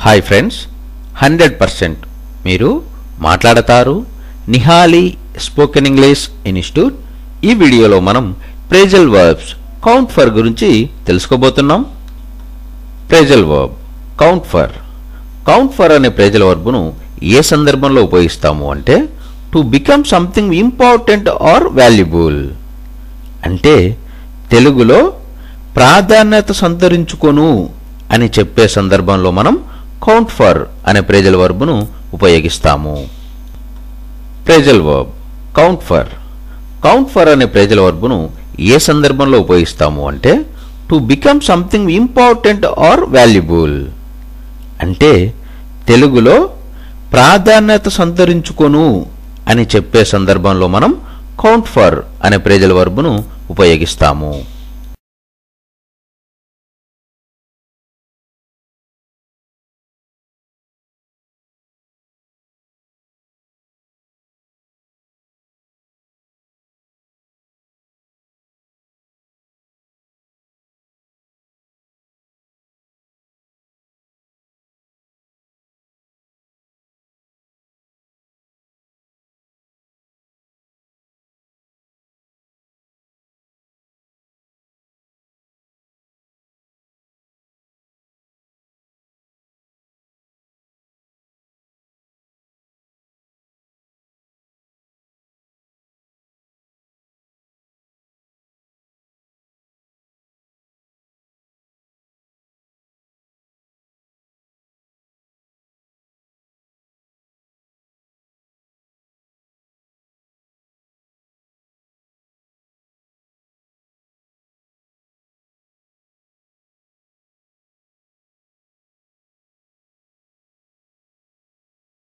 Hi friends, 100% మీరు మాట్లాడతారు. Nihali spoken English institute. ఈ వీడియోలో మనం ప్రేజల్ వర్బ్స్ కౌంట్ ఫర్ గురించి తెలుసుకోబోతున్నాం. ప్రేజల్ వర్బ్ కౌంట్ ఫర్ అనే ప్రేజల్ వర్బ్ను ఏ సందర్భంలో ఉపయోగిస్తాము అంటే to become something important or valuable, అంటే తెలుగులో ప్రాధాన్యత సంతరించుకొను అని చెప్పే సందర్భంలో మనం కౌంట్ ఫర్ అనే ప్రేజల్ వర్బ్ను ఉపయోగిస్తాము. ప్రేజల్ వర్బ్ కౌంట్ ఫర్ అనే ప్రేజల్ వర్బ్ను ఏ సందర్భంలో ఉపయోగిస్తాము అంటే to become something important or valuable, అంటే తెలుగులో ప్రాధాన్యత సంతరించుకొను అని చెప్పే సందర్భంలో మనం కౌంట్ ఫర్ అనే ప్రేజల్ వర్బ్ను ఉపయోగిస్తాము.